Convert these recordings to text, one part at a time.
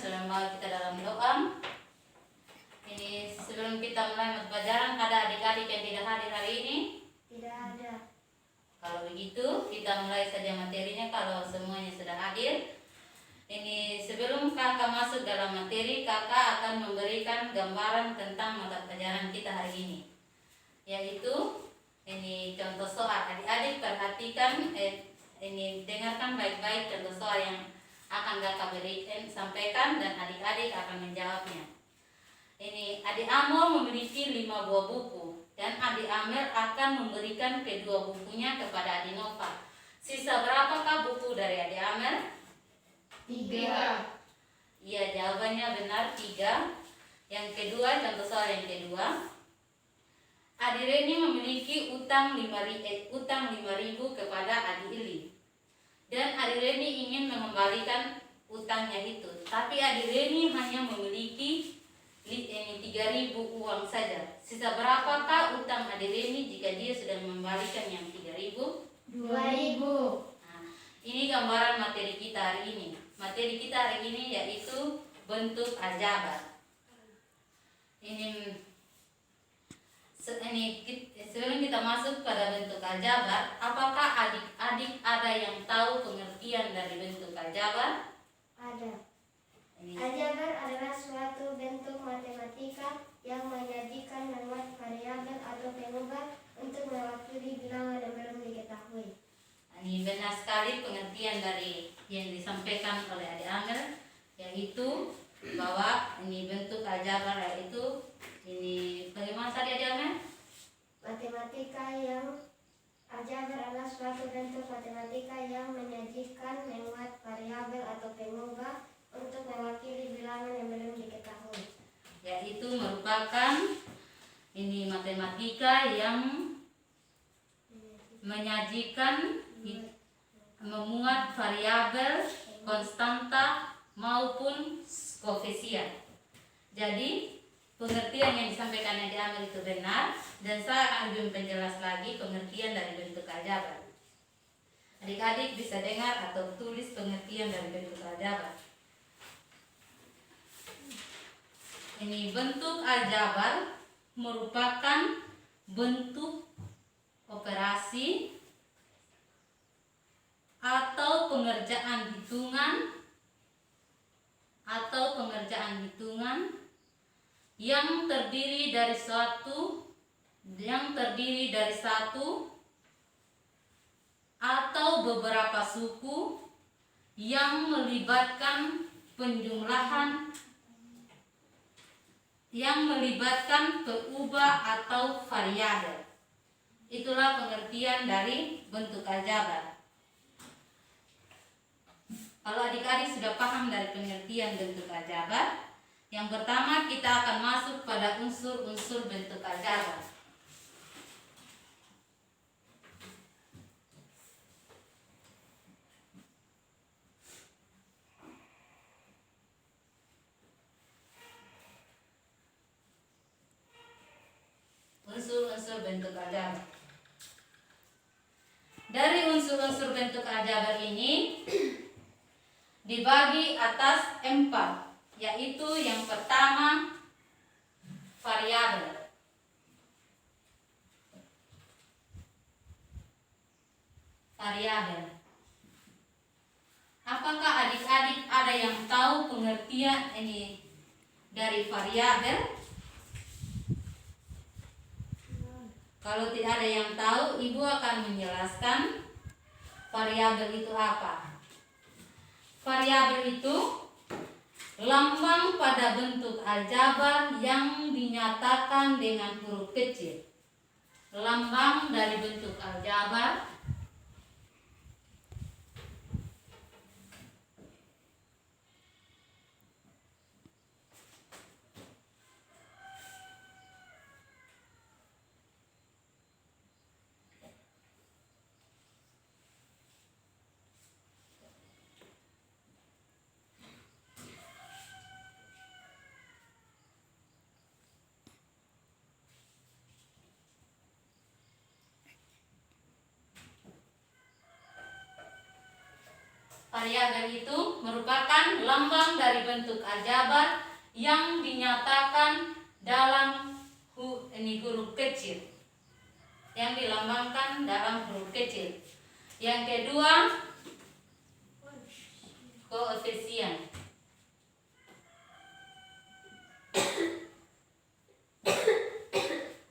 sudah membawa kita dalam doa. Ini sebelum kita mulai pelajaran, ada adik-adik yang tidak hadir hari ini? Tidak ada. Kalau begitu, kita mulai saja materinya kalau semuanya sudah hadir. Ini sebelum kakak masuk dalam materi, kakak akan memberikan gambaran tentang mata pelajaran kita hari ini. Yaitu, ini contoh soal. Adik-adik perhatikan, ini dengarkan baik-baik contoh soal yang akan kakak berikan, sampaikan, dan adik-adik akan menjawabnya. Ini adik Amol memiliki 5 buah buku dan adik Amel akan memberikan kedua bukunya kepada adik Nova. Sisa berapakah buku dari adik Amel? 3. Iya, jawabannya benar 3. Yang kedua, contoh soal yang kedua. Adik Reni memiliki utang 5.000 kepada adik Ili. Dan adik Reni ingin mengembalikan utangnya itu. Tapi adik Reni hanya memiliki 3.000 uang saja. Sisa berapakah utang adik Reni jika dia sudah mengembalikan yang 3.000? 2.000. Nah, ini gambaran materi kita hari ini. Materi kita hari ini yaitu bentuk aljabar. Ini sebelum kita masuk pada bentuk aljabar, apakah adik-adik ada yang tahu pengertian dari bentuk aljabar? Ada. Aljabar adalah suatu bentuk matematika yang menyajikan nama variabel atau pengubah untuk mewakili bilangan yang belum diketahui. Ini benar sekali pengertian dari yang disampaikan oleh adik Amel, yaitu bahwa ini bentuk aljabar yaitu ini bagaimana tadi adik Amel? Aljabar adalah suatu bentuk matematika yang menyajikan memuat variabel atau pengubah untuk mewakili bilangan yang belum diketahui. Yaitu merupakan ini matematika yang menyajikan memuat variabel, konstanta maupun koefisien. Jadi pengertian yang disampaikan adik Amel itu benar, dan saya akan lebih memperjelas lagi pengertian dari bentuk aljabar. Adik-adik bisa dengar atau tulis pengertian dari bentuk aljabar. Ini bentuk aljabar merupakan bentuk operasi atau pengerjaan hitungan yang terdiri dari satu atau beberapa suku yang melibatkan peubah atau variabel. Itulah pengertian dari bentuk aljabar. Kalau adik-adik sudah paham dari pengertian bentuk aljabar, yang pertama kita akan masuk pada unsur-unsur bentuk aljabar. Unsur-unsur bentuk aljabar. Dari unsur-unsur bentuk aljabar ini dibagi atas 4, yaitu yang pertama variabel. Apakah adik-adik ada yang tahu pengertian ini dari variabel? Kalau tidak ada yang tahu, Ibu akan menjelaskan variabel itu apa. Variabel itu lambang pada bentuk aljabar yang dinyatakan dengan huruf kecil. Lambang dari bentuk aljabar variabel itu merupakan lambang dari bentuk aljabar yang dinyatakan dalam huruf kecil, yang dilambangkan dalam huruf kecil. Yang kedua, koefisien.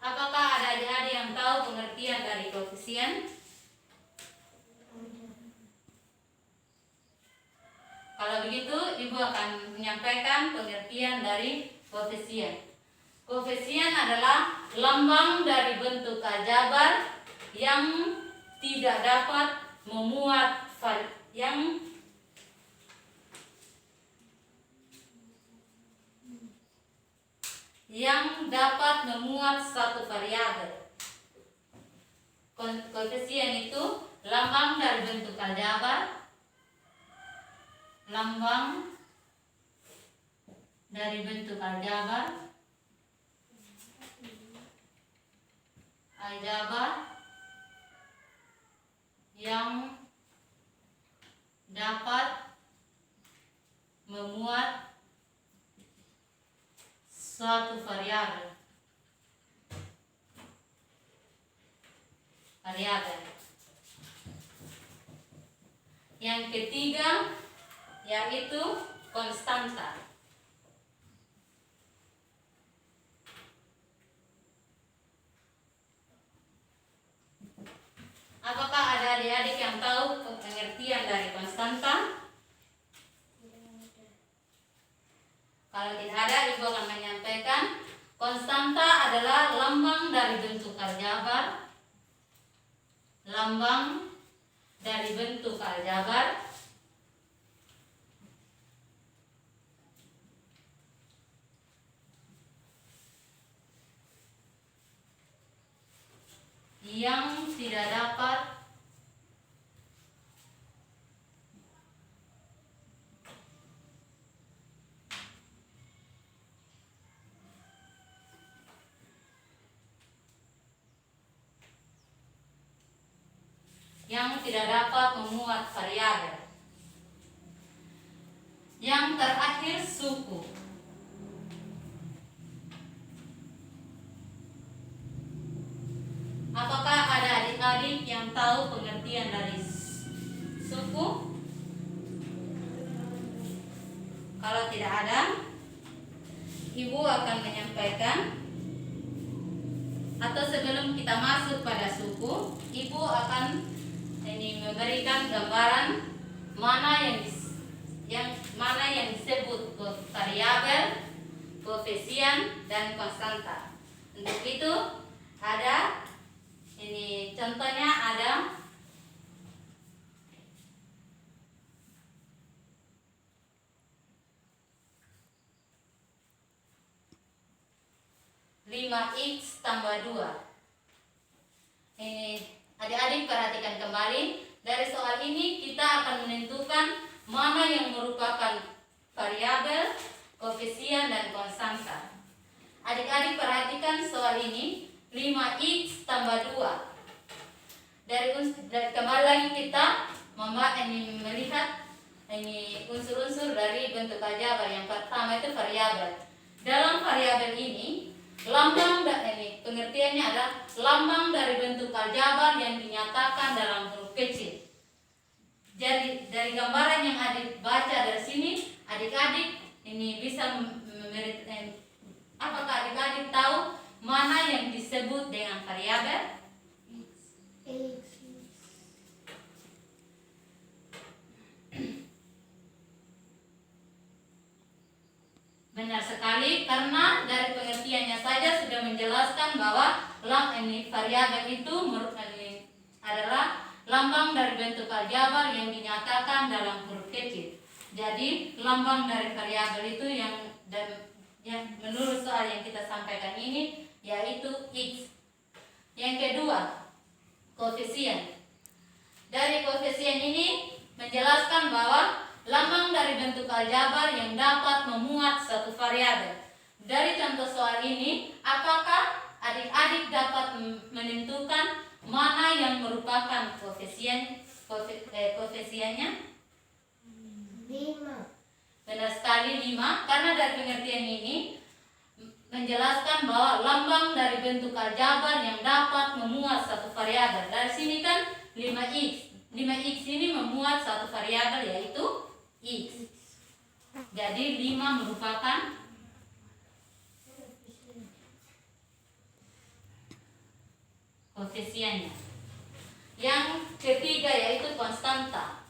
Apakah ada adik-adik yang tahu pengertian dari koefisien? Kalau begitu, Ibu akan menyampaikan pengertian dari koefisien. Koefisien adalah lambang dari bentuk aljabar yang tidak dapat memuat yang dapat memuat satu variabel. Koefisien itu lambang dari bentuk aljabar, yang dapat memuat suatu variabel. Yang ketiga yaitu konstanta. Apakah ada adik-adik yang tahu pengertian dari konstanta? Kalau tidak ada, Ibu akan menyampaikan. Konstanta adalah lambang dari bentuk aljabar, yang tidak dapat memuat variabel. Yang terakhir, suku. Apakah ada adik-adik yang tahu pengertian dari suku? Kalau tidak ada, Ibu akan menyampaikan. Atau sebelum kita masuk pada suku, Ibu akan memberikan gambaran mana yang disebut variabel, koefisien, dan konstanta. Untuk itu ada contohnya ada (5x tambah 2). Ini adik-adik perhatikan kembali. Dari soal ini kita akan menentukan mana yang merupakan variabel, koefisien, dan konstanta. Adik-adik perhatikan soal ini, 5x tambah 2. Dari kembali lagi kita melihat unsur-unsur dari bentuk aljabar. Yang pertama itu variabel. Dalam variabel ini, pengertiannya adalah lambang dari bentuk aljabar yang dinyatakan dalam huruf kecil. Jadi dari gambaran yang adik baca dari sini, adik-adik ini bisa apakah adik-adik tahu mana yang disebut dengan variabel? Benar sekali, karena dari pengertiannya saja sudah menjelaskan bahwa variabel itu adalah lambang dari bentuk aljabar yang dinyatakan dalam huruf kecil. Jadi lambang dari variabel itu yang menurut soal yang kita sampaikan ini yaitu x. Yang kedua, koefisien. Dari koefisien ini menjelaskan bahwa lambang dari bentuk aljabar yang dapat memuat satu variabel. Dari contoh soal ini, apakah adik-adik dapat menentukan mana yang merupakan koefisiennya? 5. Benar sekali 5, karena dari pengertian ini menjelaskan bahwa lambang dari bentuk aljabar yang dapat memuat satu variabel. Dari sini kan 5x. 5x ini memuat satu variabel yaitu x. Jadi 5 merupakan koefisiennya. Yang ketiga yaitu konstanta.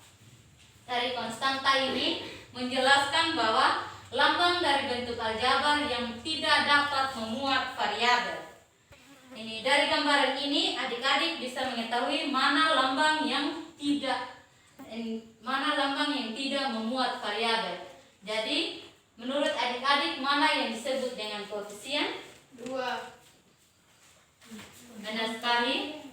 Dari konstanta ini menjelaskan bahwa lambang dari bentuk aljabar yang tidak dapat memuat variabel. Ini dari gambaran ini adik-adik bisa mengetahui mana lambang yang tidak memuat variabel. Jadi menurut adik-adik mana yang disebut dengan koefisien? 2. Benar sekali.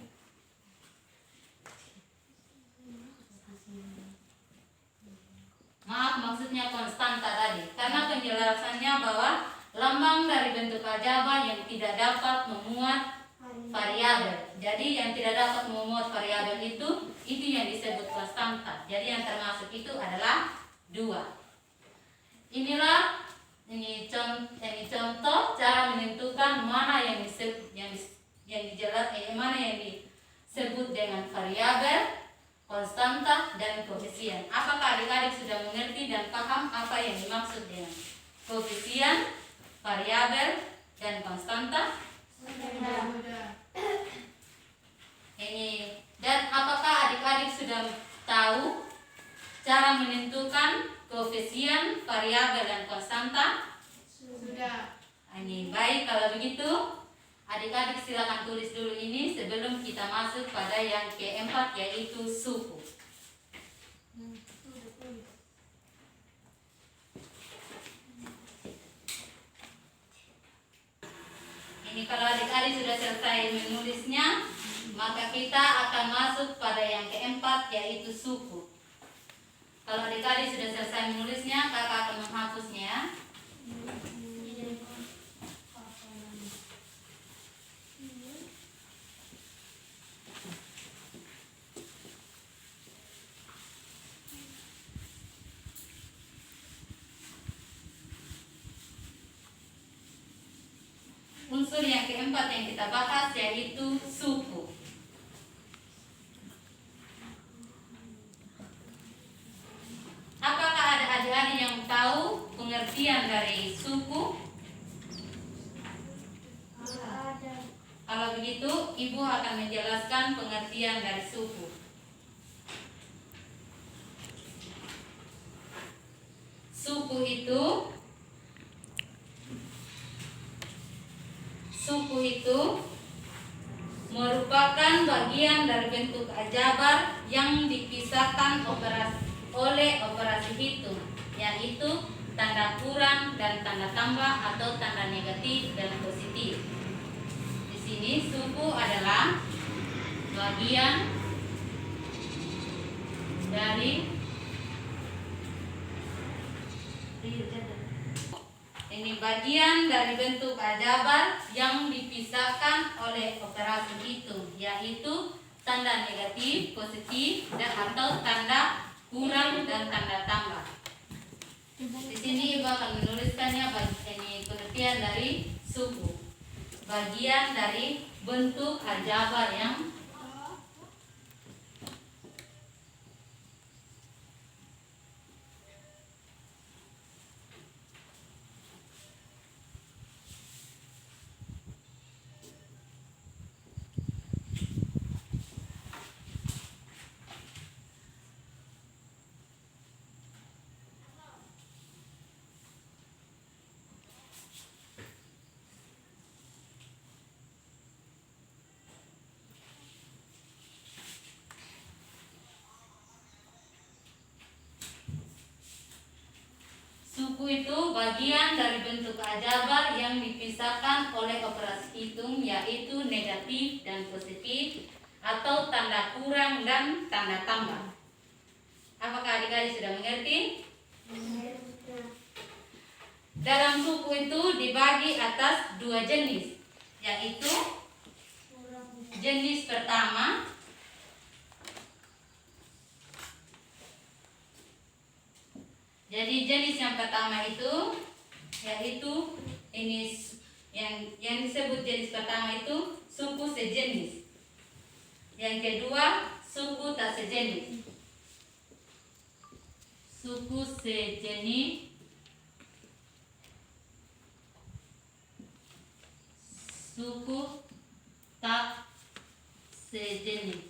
Maaf, maksudnya konstanta tadi. Karena penjelasannya bahwa lambang dari bentuk aljabar yang tidak dapat memuat variabel. Jadi yang tidak dapat memuat variabel itu yang disebut konstanta. Jadi yang termasuk itu adalah 2. Inilah contoh cara menentukan mana yang disebut dengan variabel, konstanta, dan koefisien. Apakah adik-adik sudah mengerti dan paham apa yang dimaksud dengan koefisien, variabel, dan konstanta? Dan apakah adik-adik sudah tahu cara menentukan koefisien, variabel, dan konstanta? Sudah. Ini baik, kalau begitu adik-adik silakan tulis dulu ini sebelum kita masuk pada yang keempat yaitu suku. Ini kalau adik-adik sudah selesai menulisnya, maka kita akan masuk pada yang keempat yaitu suku. Kalau adik-adik sudah selesai menulisnya, kakak akan menghapusnya ya. Unsur yang keempat yang kita bahas yaitu suku. Apakah ada adik-adik yang tahu pengertian dari suku? Ada. Kalau begitu, ibu akan menjelaskan pengertian dari suku. Suku itu merupakan bagian dari bentuk aljabar yang dipisahkan oleh operasi hitung, yaitu tanda kurang dan tanda tambah atau tanda negatif dan positif. Di sini suku adalah bagian dari bentuk aljabar yang dipisahkan oleh operasi hitung, yaitu tanda negatif, positif, dan atau tanda kurang dan tanda tambah. Di sini ibu akan menuliskannya pengertian dari suku, bagian dari bentuk aljabar yang suku itu bagian dari bentuk aljabar yang dipisahkan oleh operasi hitung, yaitu negatif dan positif atau tanda kurang dan tanda tambah. Apakah adik-adik sudah mengerti? Dalam suku itu dibagi atas 2 jenis, yaitu jenis pertama Jadi jenis yang pertama itu yaitu ini yang disebut jenis pertama itu suku sejenis. Yang kedua suku tak sejenis. Suku sejenis, suku tak sejenis.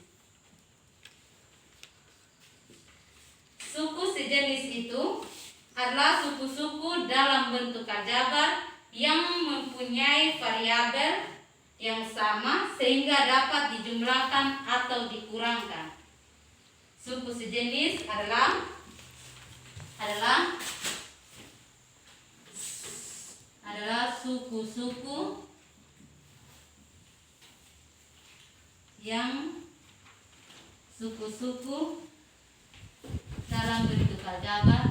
Suku sejenis itu adalah suku-suku dalam bentuk aljabar yang mempunyai variabel yang sama sehingga dapat dijumlahkan atau dikurangkan. Suku sejenis adalah suku-suku yang dalam bentuk aljabar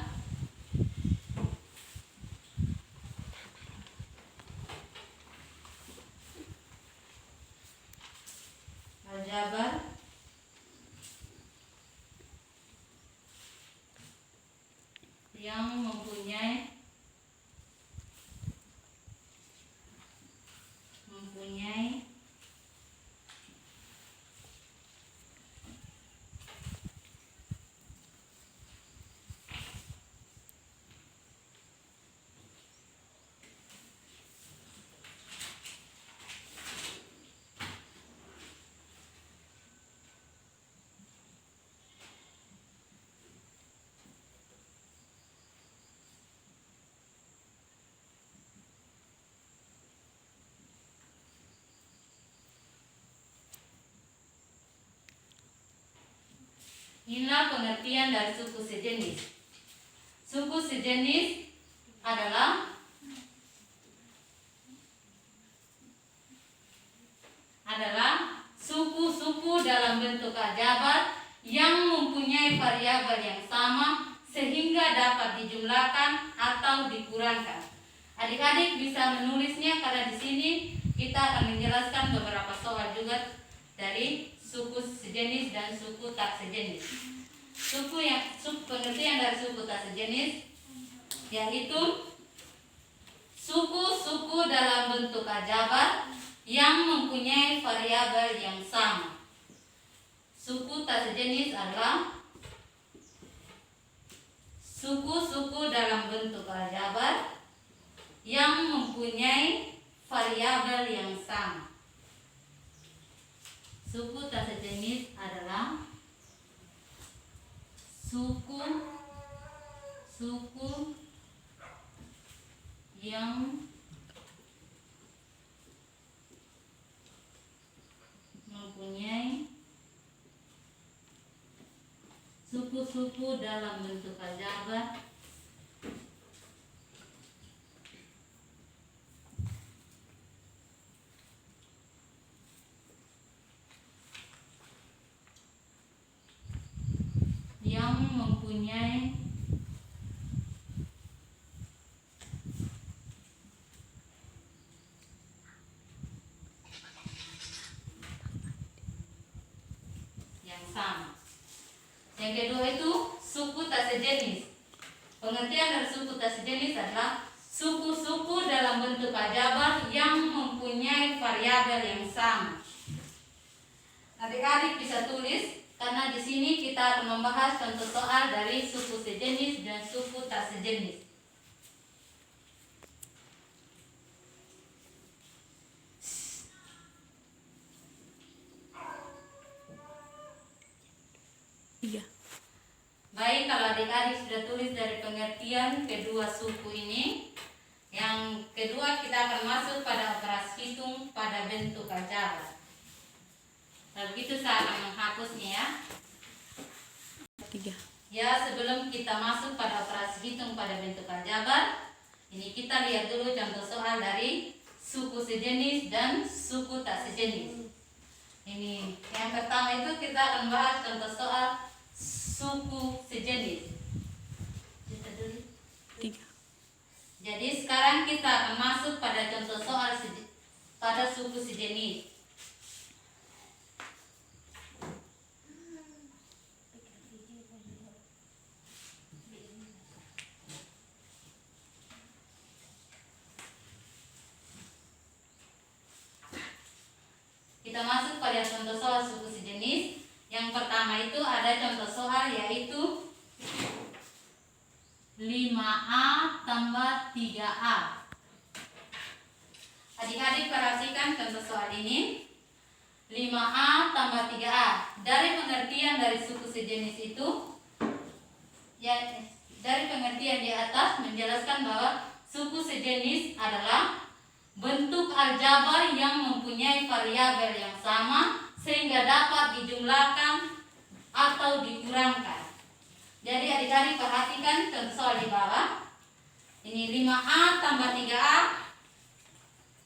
yang mempunyai Inilah pengertian dari suku sejenis. Suku sejenis adalah suku-suku dalam bentuk aljabar yang mempunyai variabel yang sama sehingga dapat dijumlahkan atau dikurangkan. Adik-adik bisa menulisnya karena di sini kita akan menjelaskan beberapa soal juga dari suku sejenis dan suku tak sejenis. Pengertian dari suku tak sejenis yaitu suku-suku dalam bentuk aljabar yang mempunyai variabel yang sama. Suku tak sejenis adalah suku-suku dalam bentuk aljabar yang mempunyai variabel yang sama. Suku tak sejenis adalah suku yang mempunyai suku-suku dalam bentuk aljabar yang mempunyai yang sama. Yang kedua itu suku tak sejenis. Pengertian dari suku tak sejenis adalah suku-suku dalam bentuk aljabar yang mempunyai variabel yang sama. Adik-adik bisa tulis karena di sini kita akan membahas contoh soal dari suku sejenis dan suku tak sejenis. Iya. Baik, kalau adik-adik sudah tulis dari pengertian kedua suku ini, yang kedua kita akan masuk pada operasi hitung pada bentuk aljabar. Kalau begitu saya akan menghapusnya ya. 3. Ya, sebelum kita masuk pada operasi hitung pada bentuk aljabar, ini kita lihat dulu contoh soal dari suku sejenis dan suku tak sejenis. Ini yang pertama itu kita akan bahas contoh soal suku sejenis. 3. Jadi sekarang kita akan masuk pada contoh soal pada suku sejenis. lihat contoh soal suku sejenis. Yang pertama itu ada contoh soal yaitu 5A tambah 3A. Adik-adik perhatikan contoh soal ini. 5A tambah 3A. Dari pengertian dari suku sejenis itu, ya, dari pengertian di atas menjelaskan bahwa suku sejenis adalah bentuk aljabar yang mempunyai variabel yang sama sehingga dapat dijumlahkan atau dikurangkan. Jadi adik-adik perhatikan contoh soal di bawah. Ini 5A tambah 3A.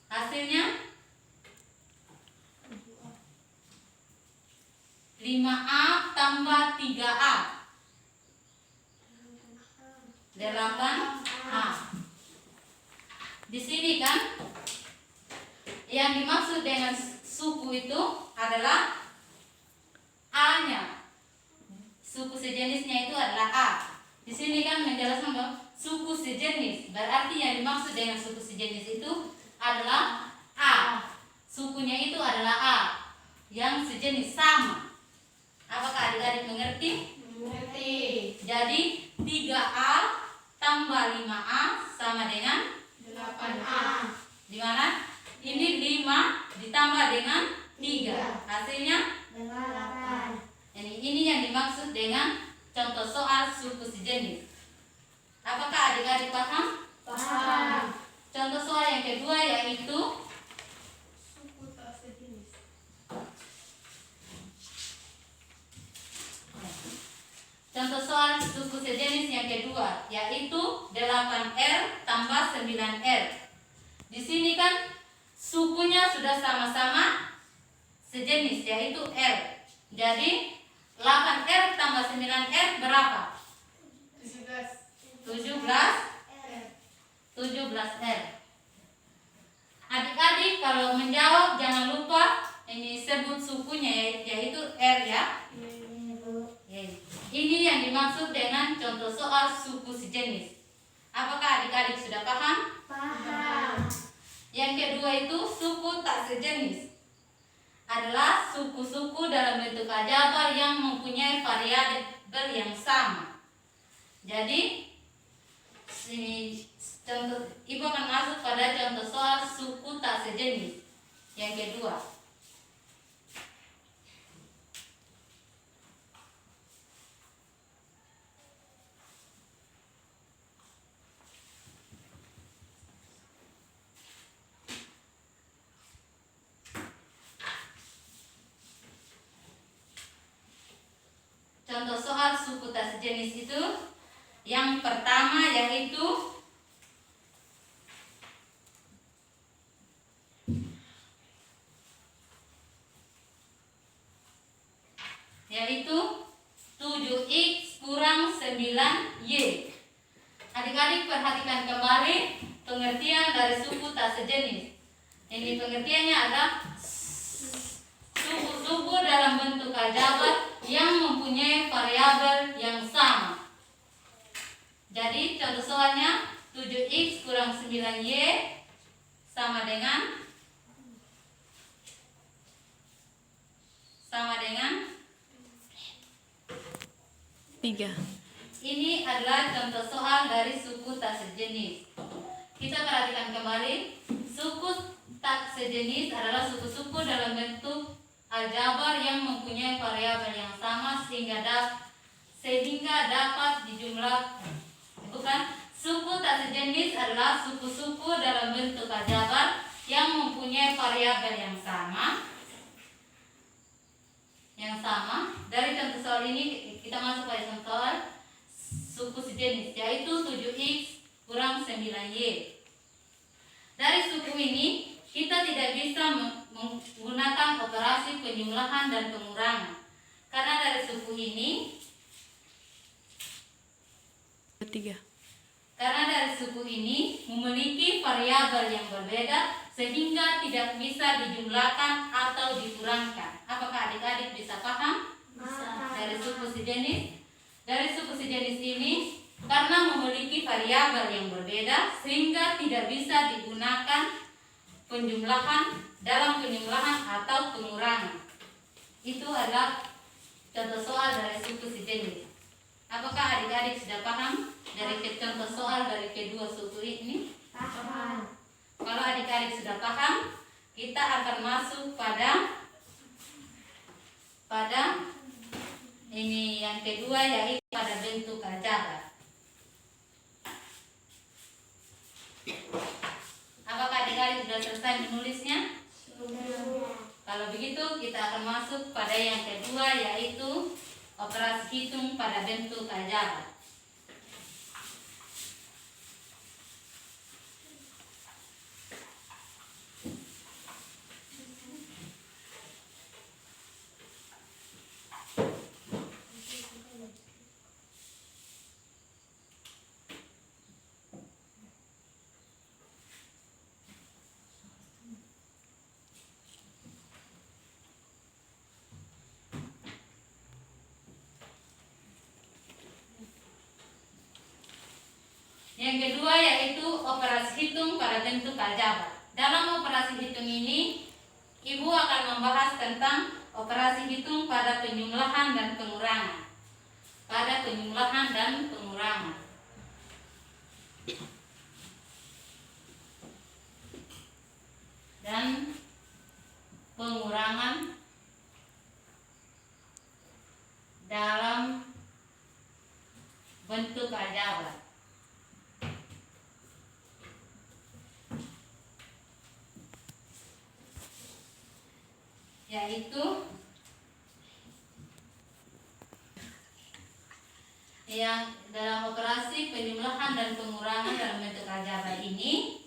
Hasilnya 5A tambah 3A 8A. Di sini kan yang dimaksud dengan suku itu adalah A-nya. Suku sejenisnya itu adalah A. Di sini kan menjelaskan bahwa suku sejenis, berarti yang dimaksud dengan suku sejenis itu adalah A. Sukunya itu adalah A yang sejenis sama. Apakah adik-adik mengerti? Mengerti. Jadi 3A tambah 5A sama dengan 8A. di mana? Ini 5 ditambah dengan 3. Hasilnya 8. ini yang dimaksud dengan contoh soal suku sejenis. Apakah adik-adik paham? Paham. Contoh soal yang kedua yaitu Suku tak sejenis. contoh soal suku sejenis yang kedua yaitu 8R tambah 9R. Di sini kan sukunya sudah sama-sama sejenis yaitu R. Jadi 8R tambah 9R berapa? 17R. Adik-adik kalau menjawab jangan lupa ini sebut sukunya yaitu R ya. Ini yang dimaksud dengan contoh soal suku sejenis. Apakah adik-adik sudah paham? Paham. Yang kedua itu suku tak sejenis. Adalah suku-suku dalam bentuk aljabar yang mempunyai variabel yang sama. Jadi sini contoh Ibu akan masuk pada contoh soal suku tak sejenis yang kedua. Contoh soal suku tak sejenis itu yang pertama yaitu 7X kurang 9Y. Adik-adik perhatikan kembali pengertian dari suku tak sejenis. Ini pengertiannya adalah suku-suku dalam bentuk aljabar yang mempunyai variabel yang sama. Jadi contoh soalnya 7X kurang 9Y sama dengan 3. Ini adalah contoh soal dari suku tak sejenis. Kita perhatikan kembali, suku tak sejenis adalah suku-suku dalam bentuk aljabar yang mempunyai variabel yang sama sehingga dapat dijumlahkan. Bukan, suku tak sejenis adalah suku-suku dalam bentuk aljabar yang mempunyai variabel yang sama. Dari contoh soal ini kita masuk pada contoh soal suku sejenis yaitu 7X kurang 9Y. Dari suku ini kita tidak bisa menggunakan operasi penjumlahan dan pengurangan karena dari suku ini memiliki variabel yang berbeda sehingga tidak bisa dijumlahkan atau dikurangkan. Apakah adik-adik bisa paham? Bisa. Dari suku sejenis. Dari suku sejenis ini karena memiliki variabel yang berbeda sehingga tidak bisa digunakan dalam penjumlahan atau pengurangan. itu adalah contoh soal dari suku sejenis. Apakah adik-adik sudah paham dari contoh soal dari kedua suku ini? Paham. Kalau adik-adik sudah paham, kita akan masuk pada ini yang kedua, yaitu pada bentuk aljabar. Apakah adik-adik sudah selesai menulisnya? Kalau begitu kita akan masuk pada yang kedua, yaitu operasi hitung pada bentuk aljabar. Yang kedua yaitu operasi hitung pada bentuk aljabar. Dalam operasi hitung ini, Ibu akan membahas tentang operasi hitung pada penjumlahan dan pengurangan. Pada penjumlahan dan pengurangan. Dan pengurangan dalam bentuk aljabar. Yaitu yang dalam operasi penjumlahan dan pengurangan dalam bentuk aljabar ini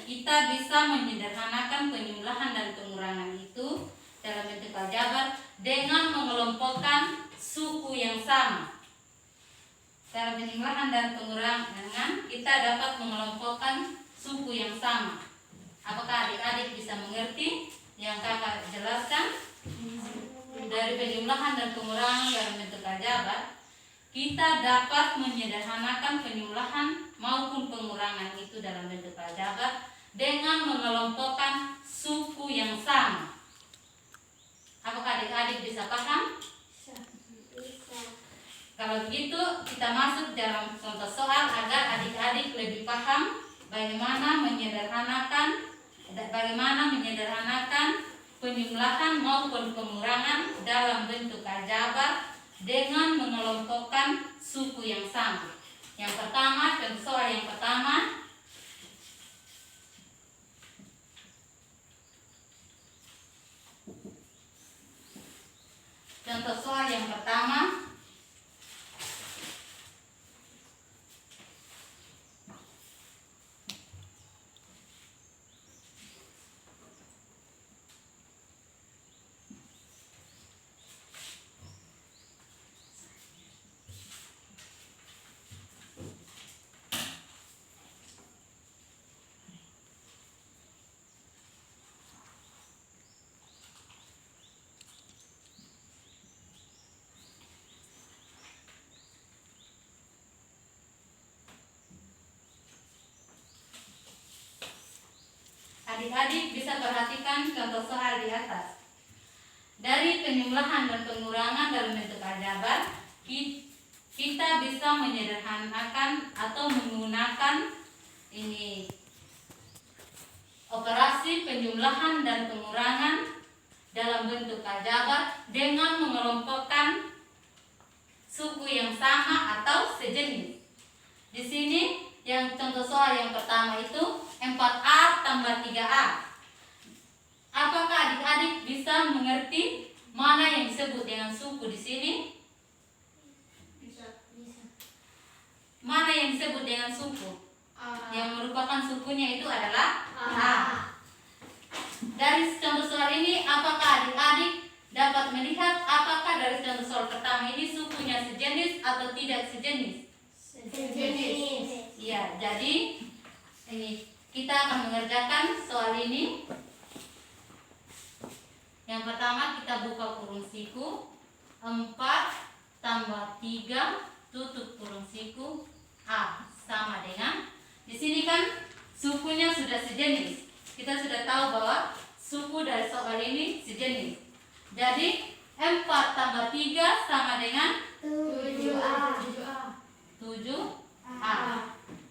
kita bisa menyederhanakan penjumlahan dan pengurangan itu dalam bentuk aljabar dengan mengelompokkan suku yang sama. Dalam penjumlahan dan pengurangan kita dapat mengelompokkan suku yang sama. Apakah adik-adik bisa mengerti yang kakak jelaskan? Dari penjumlahan dan pengurangan dalam bentuk aljabar, kita dapat menyederhanakan penjumlahan maupun pengurangan itu dalam bentuk aljabar dengan mengelompokkan suku yang sama. Apakah adik-adik bisa paham? Bisa. Kalau begitu kita masuk dalam contoh soal agar adik-adik lebih paham bagaimana menyederhanakan penjumlahan maupun pengurangan dalam bentuk aljabar dengan mengelompokkan suku yang sama. Yang pertama, contoh soal yang pertama. Contoh soal yang pertama. Adik-adik bisa perhatikan contoh soal di atas. Dari penjumlahan dan pengurangan dalam bentuk aljabar, kita bisa menyederhanakan atau menggunakan ini operasi penjumlahan dan pengurangan dalam bentuk aljabar dengan mengelompokkan suku yang sama atau sejenis. Di sini yang contoh soal yang pertama itu 4A tambah 3A. Apakah adik-adik bisa mengerti mana yang disebut dengan suku di sini? Bisa. Mana yang disebut dengan suku? Yang merupakan sukunya itu adalah A. Dari contoh soal ini, apakah adik-adik dapat melihat apakah dari contoh soal pertama ini sukunya sejenis atau tidak sejenis? Sejenis. Ya, jadi ini kita akan mengerjakan soal ini. Yang pertama kita buka kurung siku 4 tambah 3 tutup kurung siku A sama dengan, di sini kan sukunya sudah sejenis. Kita sudah tahu bahwa suku dari soal ini sejenis. Jadi 4 tambah 3 sama dengan 7A. 7A.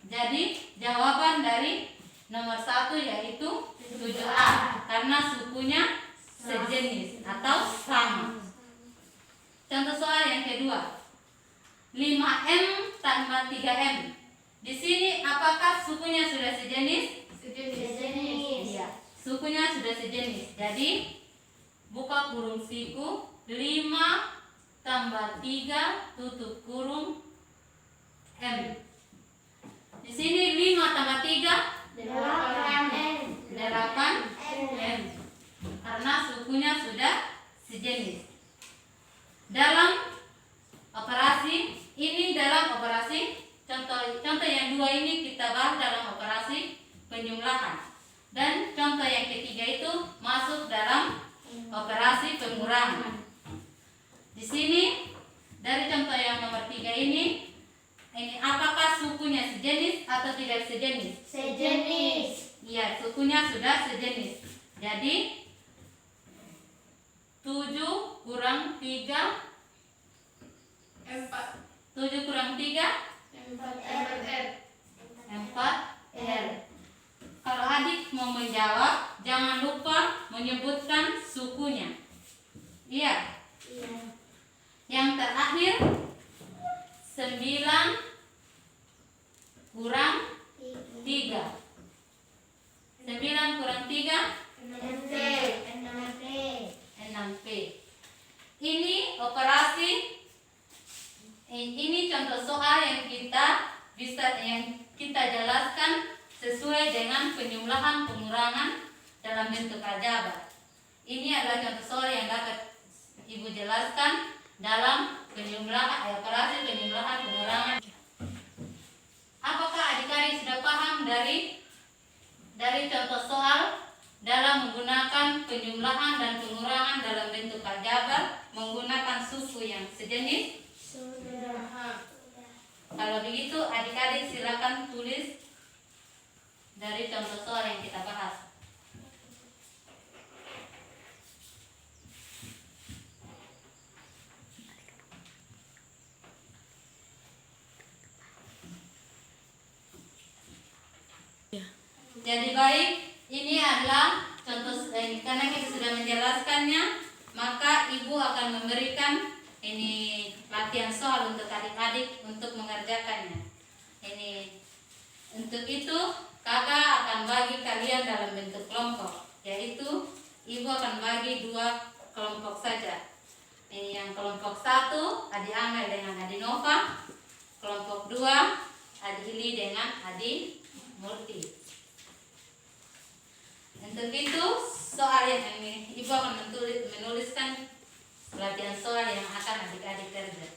Jadi jawaban dari nomor 1 yaitu 7A karena sukunya sejenis atau sama. Contoh soal yang kedua. 5M tambah 3M. Di sini apakah sukunya sudah sejenis? Sejenis. Iya, sukunya sudah sejenis. Jadi buka kurung siku 5 tambah 3 tutup kurung M. Di sini 5 tambah 3 8M. Karena sukunya sudah sejenis. Dalam operasi contoh yang dua ini kita bahas dalam operasi penjumlahan. Dan contoh yang ketiga itu masuk dalam operasi pengurangan. Di sini dari contoh yang nomor 3 ini apakah sukunya sejenis atau tidak sejenis? Sejenis. Iya, sukunya sudah sejenis. Jadi 7 kurang 3 7 kurang 3 4R. Kalau adik mau menjawab, jangan lupa menyebutkan sukunya. Iya. Yang terakhir 9 kurang 3. 9 kurang 3 6P. Ini operasi, ini contoh soal yang kita jelaskan sesuai dengan penjumlahan pengurangan dalam bentuk aljabar. Ini adalah contoh soal yang dapat Ibu jelaskan dalam operasi penjumlahan pengurangan. Apakah adik-adik sudah paham dari contoh soal dalam menggunakan penjumlahan dan pengurangan dalam bentuk aljabar menggunakan suku yang sejenis? Sudah. Kalau begitu adik-adik silakan tulis dari contoh soal yang kita bahas. Jadi baik, ini adalah contoh karena kita sudah menjelaskannya, maka Ibu akan memberikan ini latihan soal untuk adik-adik untuk mengerjakannya. Ini untuk itu kakak akan bagi kalian dalam bentuk kelompok, yaitu Ibu akan bagi 2 kelompok saja. Ini yang kelompok 1 Adi Amel dengan Adi Nova, kelompok 2 Adi Ili dengan Adi Murti. Untuk itu soal yang ini Ibu akan menuliskan latihan soal yang akan adik-adik kerja.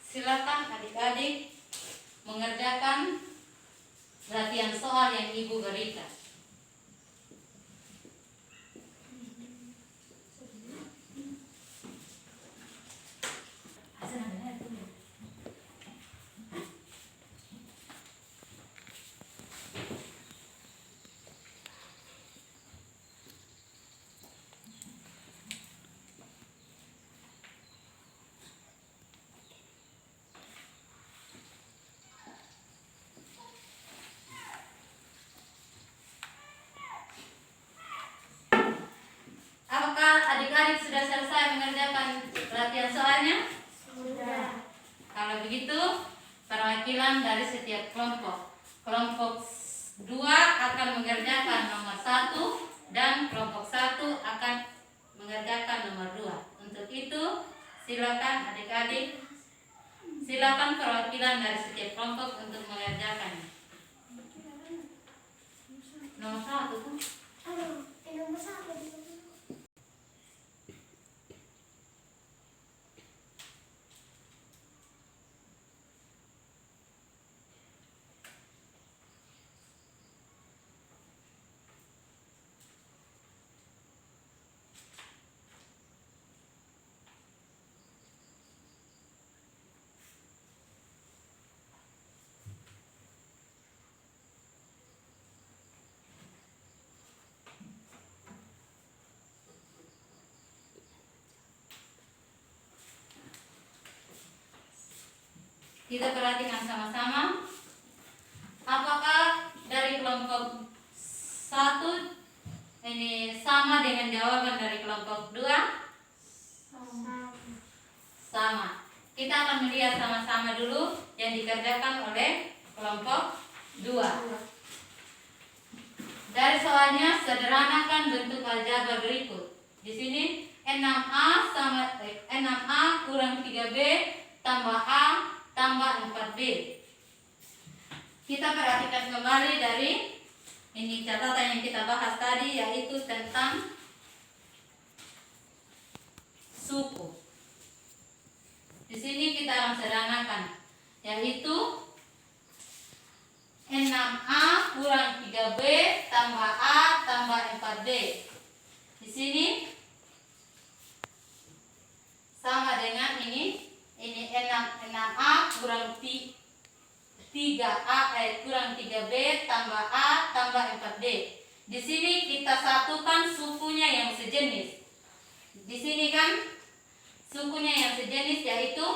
Silakan adik-adik mengerjakan latihan soal yang Ibu berikan. begitu perwakilan dari setiap kelompok. Kelompok 2 akan mengerjakan nomor 1 dan kelompok 1 akan mengerjakan nomor 2. Untuk itu silakan adik-adik, silakan perwakilan dari setiap kelompok untuk mengerjakannya. Nomor 1 tuh. Nomor 1. Kita perhatikan sama-sama. Apakah dari kelompok 1 ini sama dengan jawaban dari kelompok 2? Sama. Kita akan melihat sama-sama dulu yang dikerjakan oleh kelompok 2. Dari soalnya sederhanakan bentuk aljabar berikut. Di sini 6A sama 6A kurang 3B tambah A tambah 4B. Kita perhatikan kembali dari ini catatan yang kita bahas tadi, yaitu tentang suku. Di sini kita akan sederhanakan, yaitu 6A kurang 3B tambah A tambah 4B. Di sini sama dengan ini 6A kurang 3A kurang 3B tambah A tambah 4B. Di sini kita satukan sukunya yang sejenis. Di sini kan sukunya yang sejenis, yaitu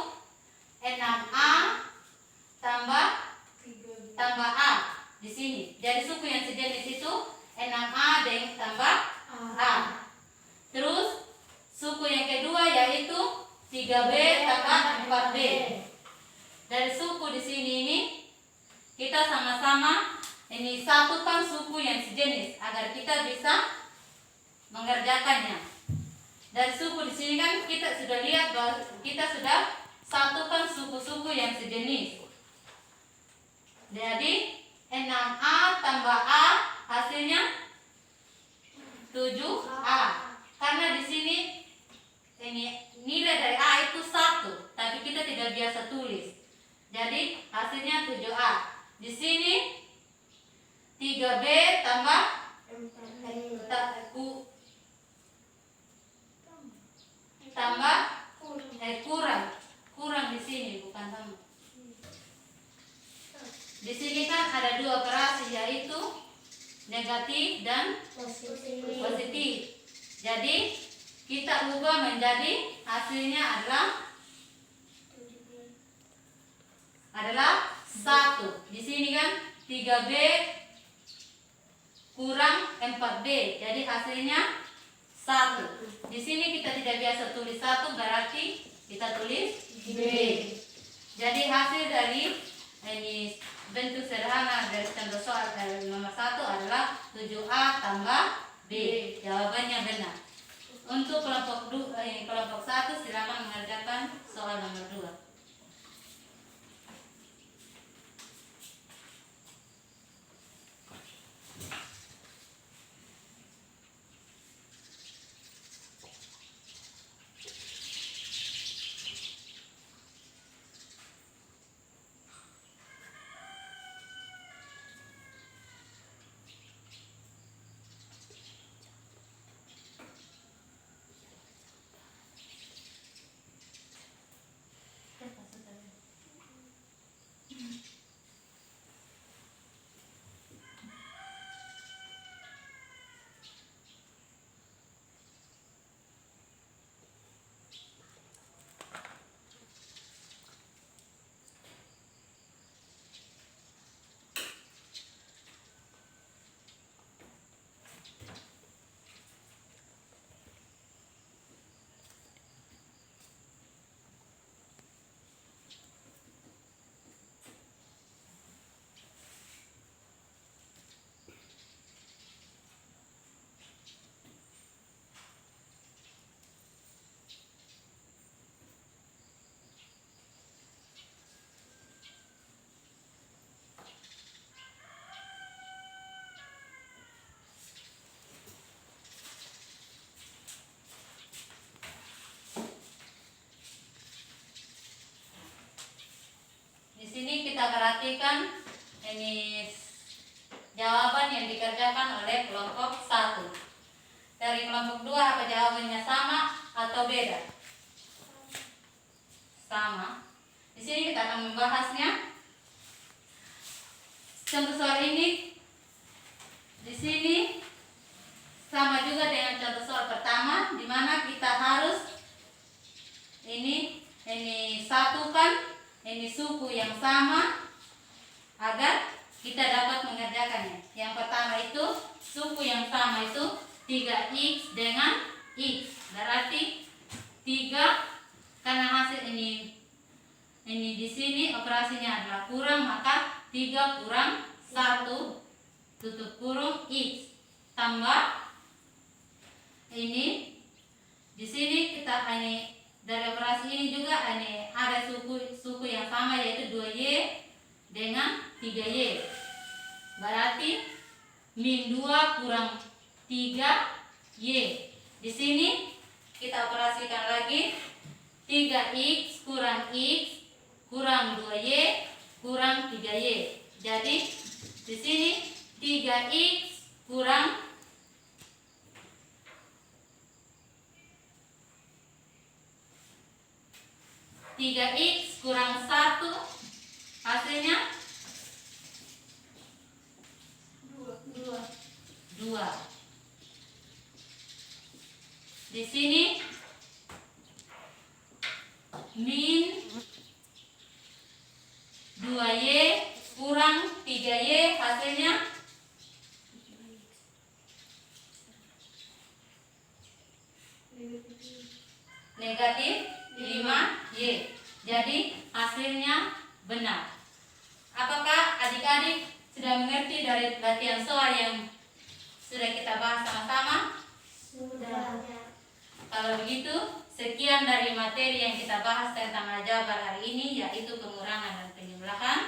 6A tambah A di sini. Jadi suku yang sejenis itu 6A dengan tambah A. Terus suku yang kedua yaitu 3B tambah 4B. Dari suku di sini ini kita sama-sama ini satukan suku yang sejenis agar kita bisa mengerjakannya. Dari suku di sini kan kita sudah lihat bahwa kita sudah satukan suku-suku yang sejenis. Jadi 6A tambah A hasilnya 7A. Karena di sini ini nilai dari A itu 1, tapi kita tidak biasa tulis. Jadi hasilnya 7A. Di sini 3B tambah kurang di sini, bukan tambah. Di sini kan ada 2 operasi, yaitu negatif dan positif. Jadi kita ubah menjadi hasilnya adalah 1. Di sini kan 3B kurang 4B. Jadi hasilnya 1. Di sini kita tidak biasa tulis 1, berarti kita tulis B. Jadi hasil dari ini bentuk sederhana dari contoh soal nomor 1 adalah 7A tambah B. Jawabannya benar. Untuk kelompok 1 silakan mengerjakan soal nomor 2. kita perhatikan ini jawaban yang dikerjakan oleh kelompok 1. Dari kelompok 2 apa jawabannya sama atau beda? Sama. Di sini kita akan membahasnya. Contoh soal ini di sini sama juga dengan contoh soal pertama, di mana kita harus ini satukan ini suku yang sama agar kita dapat mengerjakannya. Yang pertama itu suku yang sama itu 3x dengan x. Berarti 3 karena hasil ini di sini operasinya adalah kurang, maka 3 kurang 1 tutup kurung x tambah ini di sini kita dari operasi ini juga ada suku yang sama, yaitu 2y dengan 3y. Berarti min 2 kurang 3y. Di sini kita operasikan lagi 3x kurang x kurang 2y kurang 3y. Jadi di sini 3x kurang 3x kurang 1 hasilnya 2. Di sini min 2y kurang 3y hasilnya negatif 5y. Jadi hasilnya benar. Apakah adik-adik sudah mengerti dari latihan soal yang sudah kita bahas sama-sama? Sudah. Kalau begitu, sekian dari materi yang kita bahas tentang aljabar hari ini, yaitu pengurangan dan penjumlahan.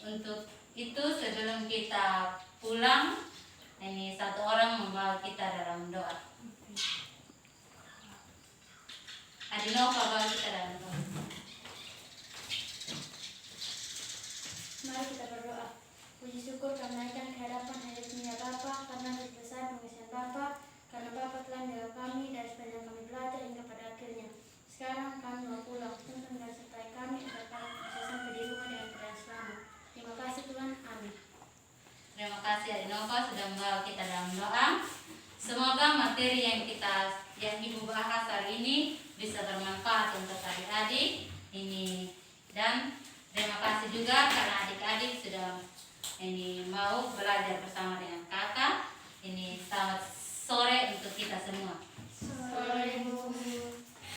Untuk itu sebelum kita pulang, ini satu orang membawa kita dalam doa. Adinova bawa kita dalam doa. Mari kita berdoa. Puji syukur kami naikkan ke hadapan hadiratmu Bapa, karena begitu besar pengasihan Bapa, karena Bapa telah menjaga kami dari sepanjang kami belajar hingga pada akhirnya. Sekarang kami mau pulang, tuntun dan sertai kami agar kami bisa sampai di rumah dengan keadaan selamat. Terima kasih Tuhan, amin. Terima kasih Adinova sudah membawa kita dalam doa. Semoga materi yang Ibu bahas hari ini bisa bermanfaat untuk adik-adik ini, dan terima kasih juga karena adik-adik sudah mau belajar bersama dengan kakak. Selamat sore untuk kita semua. Sore Bu.